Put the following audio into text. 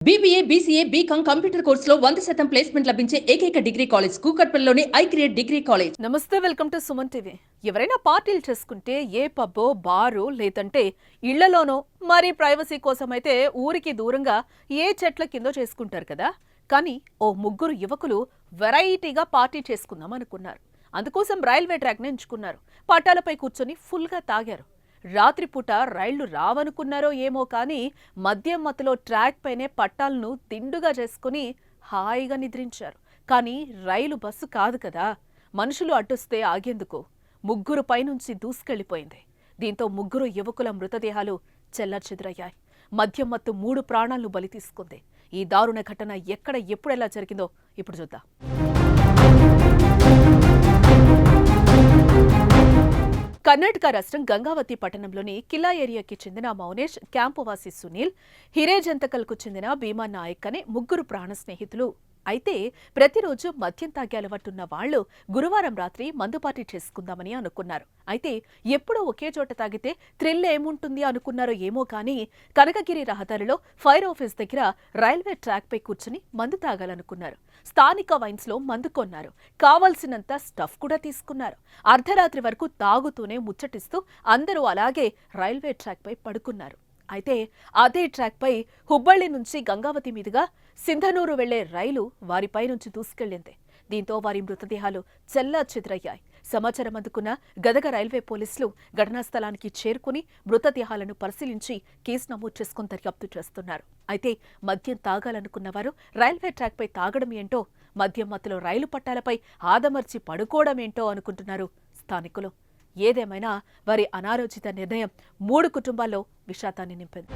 BBA, BCA, BCom computer కోర్సులో 100% placement లభించే ఏకైక డిగ్రీ కాలేజ్ కూకట్పల్లిలోని ఐక్రియేట్ డిగ్రీ కాలేజ్. నమస్తే, వెల్కమ్ టు సుమన్ టీవీ. ఎవరైనా పార్టీలు చేసుకుంటే ఏ పబ్బో బారు లేదంటే ఇళ్లలోనో మరి ప్రైవసీ కోసం అయితే ఊరికి దూరంగా ఏ చెట్ల కిందో చేసుకుంటారు కదా. కానీ ఓ ముగ్గురు యువకులు వెరైటీగా పార్టీ చేసుకుందాం అనుకున్నారు. అందుకోసం రైల్వే ట్రాక్ని ఎంచుకున్నారు. పట్టాలపై కూర్చొని ఫుల్గా తాగారు. రాత్రిపూట రైళ్లు రావనుకున్నారో ఏమో కానీ మద్యం మత్తులో ట్రాక్ పైనే పట్టాలను తిండుగా చేసుకుని హాయిగా నిద్రించారు. కానీ రైలు బస్సు కాదు కదా, మనుషులు అడ్డొస్తే ఆగేందుకు ముగ్గురు పైనుంచి దూసుకెళ్లిపోయింది. దీంతో ముగ్గురు యువకుల మృతదేహాలు చెల్లాచెదురయ్యాయి. మద్యం మత్తు 3 ప్రాణాలను బలి తీసుకుంది. ఈ దారుణ ఘటన ఎక్కడ ఎప్పుడెలా జరిగిందో ఇప్పుడు చూద్దాం. కర్ణాటక రాష్ట్రం గంగావతి పట్టణంలోని కిలా ఏరియాకి చెందిన మౌనేష్, క్యాంపువాసి సునీల్, హిరేజంతకల్కు చెందిన భీమా నాయక్ అనే ముగ్గురు ప్రాణ స్నేహితులు. అయితే ప్రతిరోజు మద్యం తాగే అలవాటున్న వాళ్లు గురువారం రాత్రి మందు పార్టీ చేసుకుందామని అనుకున్నారు. అయితే ఎప్పుడో ఒకే చోట తాగితే థ్రిల్ ఏముంటుంది అనుకున్నారో ఏమో కానీ కనకగిరి రహదారిలో ఫైర్ ఆఫీస్ దగ్గర రైల్వే ట్రాక్ పై కూర్చుని మందు తాగాలనుకున్నారు. స్థానిక వైన్స్ లో మందు కొన్నారు. కావలసినంత స్టఫ్ కూడా తీసుకున్నారు. అర్ధరాత్రి వరకు తాగుతూనే ముచ్చటిస్తూ అందరూ అలాగే రైల్వే ట్రాక్ పై పడుకున్నారు. అయితే అదే ట్రాక్ పై హుబ్బళ్లి నుంచి గంగావతి మీదుగా సింధనూరు వెళ్లే రైలు వారిపై నుంచి దూసుకెళ్లింది. దీంతో వారి మృతదేహాలు చెల్లాచెదురయ్యాయి. సమాచారం అందుకున్న గదగ రైల్వే పోలీసులు ఘటనా స్థలానికి చేరుకుని మృతదేహాలను పరిశీలించి కేసు నమోదు చేసుకుని దర్యాప్తు చేస్తున్నారు. అయితే మద్యం తాగాలనుకున్న వారు రైల్వే ట్రాక్ పై తాగడం ఏంటో, మద్యం మత్తులో రైలు పట్టాలపై ఆదమర్చి పడుకోవడం ఏంటో అనుకుంటున్నారు స్థానికులు. ఏదేమైనా వారి అనాలోచిత నిర్ణయం 3 కుటుంబాల్లో విషాదాన్ని నింపింది.